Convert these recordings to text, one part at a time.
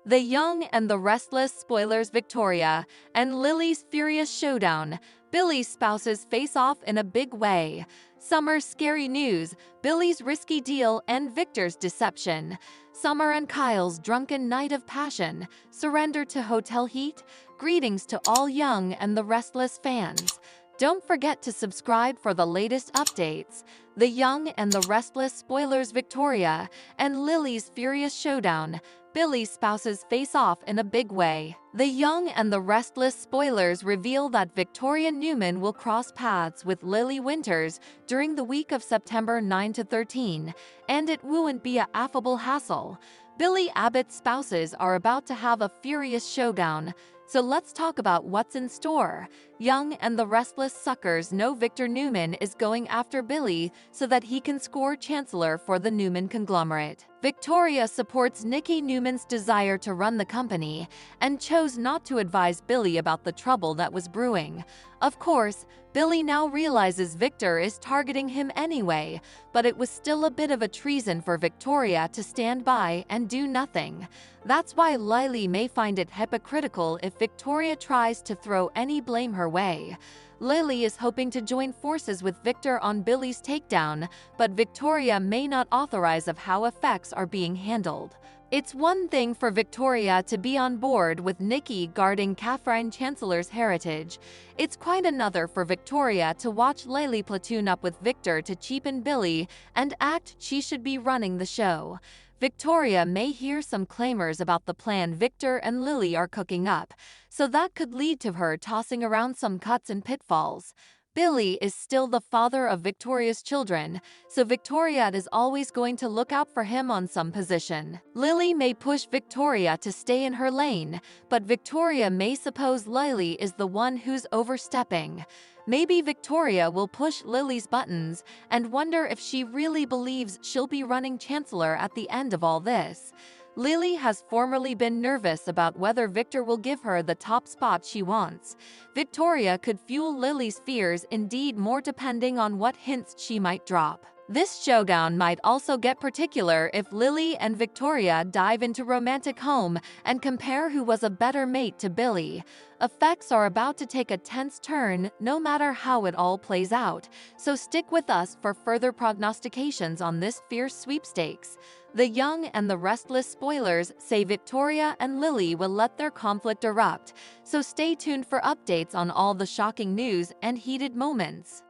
The Young and the Restless spoilers Victoria and Lily's furious showdown. Billy's spouses face off in a big way. Summer's scary news, Billy's risky deal and Victor's deception. Summer and Kyle's drunken night of passion. Surrender to hotel heat? Greetings to all Young and the Restless fans. Don't forget to subscribe for the latest updates. The Young and the Restless spoilers Victoria and Lily's furious showdown. Billy's spouses face off in a big way. The Young and the Restless spoilers reveal that Victoria Newman will cross paths with Lily Winters during the week of September 9 to 13, and it won't be a affable hassle. Billy Abbott's spouses are about to have a furious showdown. So let's talk about what's in store. Young and the Restless suckers know Victor Newman is going after Billy so that he can score Chancellor for the Newman conglomerate. Victoria supports Nikki Newman's desire to run the company and chose not to advise Billy about the trouble that was brewing. Of course, Billy now realizes Victor is targeting him anyway, but it was still a bit of a treason for Victoria to stand by and do nothing. That's why Lily may find it hypocritical if Victoria tries to throw any blame her way. Lily is hoping to join forces with Victor on Billy's takedown, but Victoria may not authorize of how effects are being handled. It's one thing for Victoria to be on board with Nikki guarding Catherine Chancellor's heritage. It's quite another for Victoria to watch Lily platoon up with Victor to cheapen Billy and act she should be running the show. Victoria may hear some claimers about the plan Victor and Lily are cooking up, so that could lead to her tossing around some cuts and pitfalls. Billy is still the father of Victoria's children, so Victoria is always going to look out for him on some position. Lily may push Victoria to stay in her lane, but Victoria may suppose Lily is the one who's overstepping. Maybe Victoria will push Lily's buttons and wonder if she really believes she'll be running Chancellor at the end of all this. Lily has formerly been nervous about whether Victor will give her the top spot she wants. Victoria could fuel Lily's fears indeed more depending on what hints she might drop. This showdown might also get particular if Lily and Victoria dive into romantic home and compare who was a better mate to Billy. Effects are about to take a tense turn no matter how it all plays out, so stick with us for further prognostications on this fierce sweepstakes. The Young and the Restless spoilers say Victoria and Lily will let their conflict erupt, so stay tuned for updates on all the shocking news and heated moments.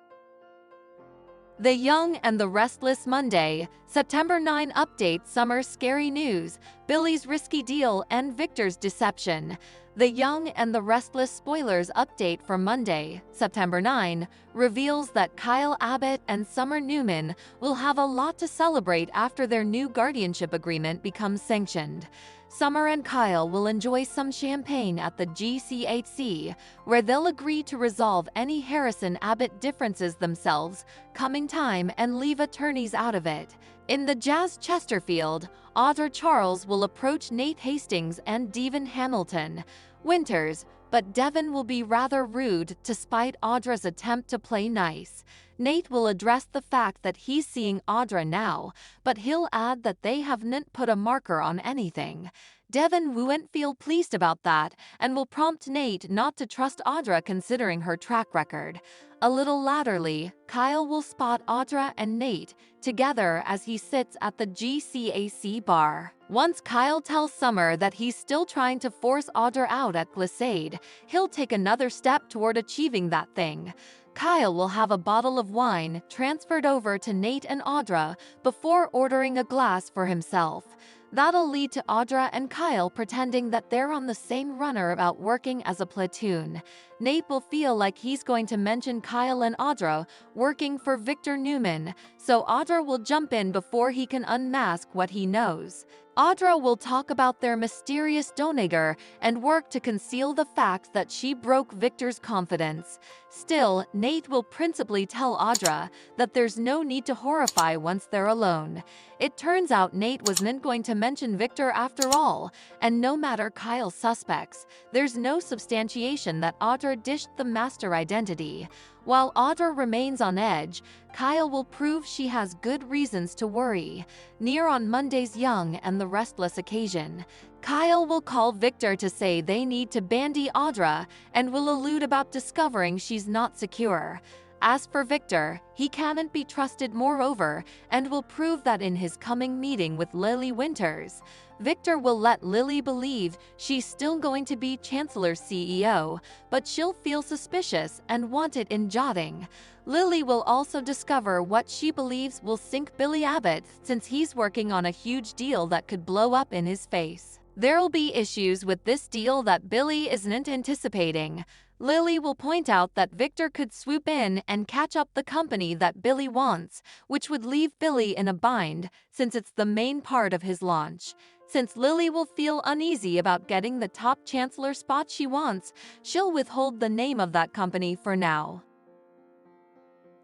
The Young and the Restless Monday, September 9 update Summer scary news, Billy's risky deal and Victor's deception. The Young and the Restless spoilers update for Monday, September 9, reveals that Kyle Abbott and Summer Newman will have a lot to celebrate after their new guardianship agreement becomes sanctioned. Summer and Kyle will enjoy some champagne at the GCHC, where they'll agree to resolve any Harrison-Abbott differences themselves, coming time and leave attorneys out of it. In the Jazz Chesterfield, Audra Charles will approach Nate Hastings and Devon Hamilton. Winters, but Devon will be rather rude to spite Audra's attempt to play nice. Nate will address the fact that he's seeing Audra now, but he'll add that they haven't put a marker on anything. Devon won't feel pleased about that and will prompt Nate not to trust Audra considering her track record. A little latterly, Kyle will spot Audra and Nate together as he sits at the GCAC bar. Once Kyle tells Summer that he's still trying to force Audra out at Glissade, he'll take another step toward achieving that thing. Kyle will have a bottle of wine transferred over to Nate and Audra before ordering a glass for himself. That'll lead to Audra and Kyle pretending that they're on the same runner about working as a platoon. Nate will feel like he's going to mention Kyle and Audra working for Victor Newman, so Audra will jump in before he can unmask what he knows. Audra will talk about their mysterious donager and work to conceal the fact that she broke Victor's confidence. Still, Nate will principally tell Audra that there's no need to horrify once they're alone. It turns out Nate wasn't going to mention Victor after all, and no matter Kyle's suspects, there's no substantiation that Audra dished the master identity. While Audra remains on edge, Kyle will prove she has good reasons to worry. Near on Monday's Young and the Restless occasion, Kyle will call Victor to say they need to bandy Audra and will allude about discovering she's not secure. As for Victor, he can't be trusted moreover and will prove that in his coming meeting with Lily Winters. Victor will let Lily believe she's still going to be Chancellor's CEO, but she'll feel suspicious and want it in jotting. Lily will also discover what she believes will sink Billy Abbott since he's working on a huge deal that could blow up in his face. There'll be issues with this deal that Billy isn't anticipating. Lily will point out that Victor could swoop in and catch up the company that Billy wants, which would leave Billy in a bind since it's the main part of his launch. Since Lily will feel uneasy about getting the top chancellor spot she wants, she'll withhold the name of that company for now.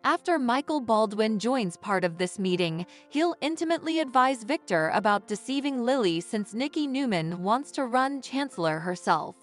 After Michael Baldwin joins part of this meeting, he'll intimately advise Victor about deceiving Lily since Nikki Newman wants to run Chancellor herself.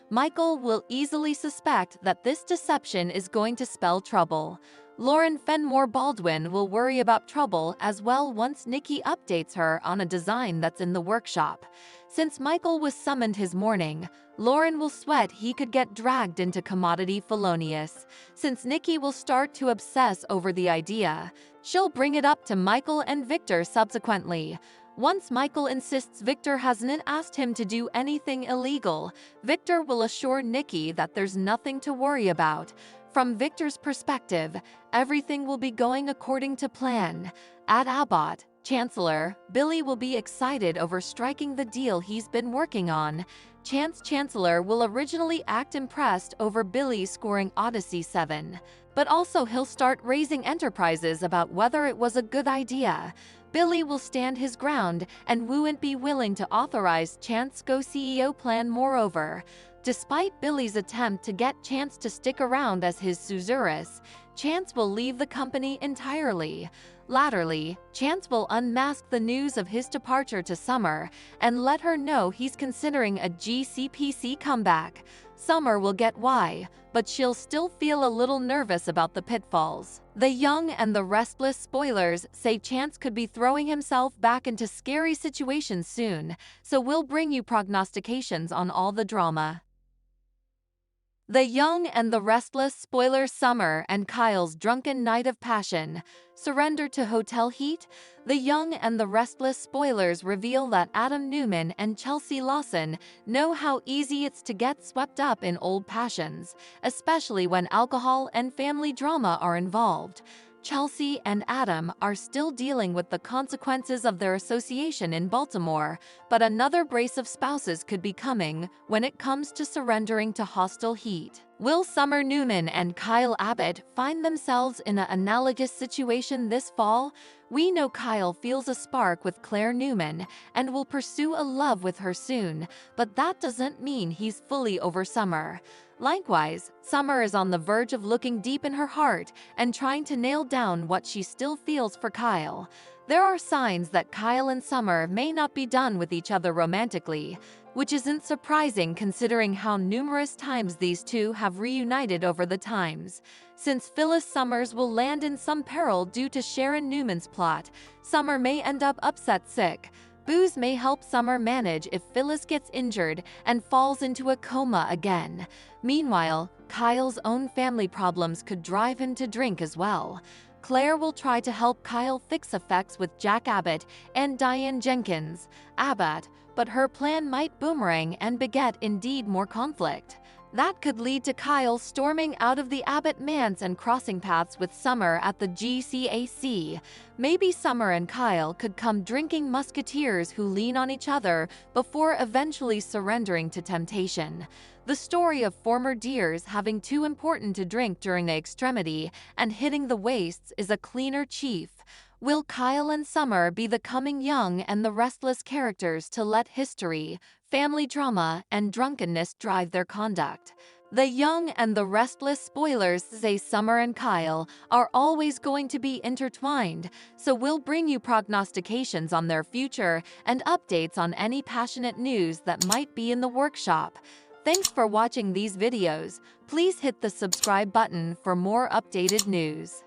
Michael will easily suspect that this deception is going to spell trouble. Lauren Fenmore Baldwin will worry about trouble as well once Nikki updates her on a design that's in the workshop. Since Michael was summoned his morning, Lauren will sweat he could get dragged into Commodity Felonious. Since Nikki will start to obsess over the idea, she'll bring it up to Michael and Victor subsequently. Once Michael insists Victor hasn't asked him to do anything illegal, Victor will assure Nikki that there's nothing to worry about. From Victor's perspective, everything will be going according to plan. At Abbott, Chancellor, Billy will be excited over striking the deal he's been working on. Chancellor will originally act impressed over Billy scoring Odyssey 7, but also he'll start raising enterprises about whether it was a good idea. Billy will stand his ground and won't be willing to authorize Chance go CEO plan moreover. Despite Billy's attempt to get Chance to stick around as his suzerain, Chance will leave the company entirely. Latterly, Chance will unmask the news of his departure to Summer and let her know he's considering a GCPC comeback. Summer will get why, but she'll still feel a little nervous about the pitfalls. The Young and the Restless spoilers say Chance could be throwing himself back into scary situations soon, so we'll bring you prognostications on all the drama. The Young and the Restless spoiler Summer and Kyle's drunken night of passion. Surrender to hotel heat? The Young and the Restless spoilers reveal that Adam Newman and Chelsea Lawson know how easy it's to get swept up in old passions, especially when alcohol and family drama are involved. Chelsea and Adam are still dealing with the consequences of their association in Baltimore, but another brace of spouses could be coming when it comes to surrendering to hostile heat. Will Summer Newman and Kyle Abbott find themselves in an analogous situation this fall? We know Kyle feels a spark with Claire Newman and will pursue a love with her soon, but that doesn't mean he's fully over Summer. Likewise, Summer is on the verge of looking deep in her heart and trying to nail down what she still feels for Kyle. There are signs that Kyle and Summer may not be done with each other romantically, which isn't surprising considering how numerous times these two have reunited over the times. Since Phyllis Summers will land in some peril due to Sharon Newman's plot, Summer may end up upset sick. Booze may help Summer manage if Phyllis gets injured and falls into a coma again. Meanwhile, Kyle's own family problems could drive him to drink as well. Claire will try to help Kyle fix effects with Jack Abbott and Diane Jenkins, Abbott, but her plan might boomerang and beget indeed more conflict. That could lead to Kyle storming out of the Abbott manse and crossing paths with Summer at the GCAC. Maybe Summer and Kyle could come drinking musketeers who lean on each other before eventually surrendering to temptation. The story of former dears having too important to drink during the extremity and hitting the wastes is a cleaner chief. Will Kyle and Summer be the coming Young and the Restless characters to let history, family drama, and drunkenness drive their conduct? The Young and the Restless spoilers say Summer and Kyle are always going to be intertwined, so we'll bring you prognostications on their future and updates on any passionate news that might be in the workshop. Thanks for watching these videos. Please hit the subscribe button for more updated news.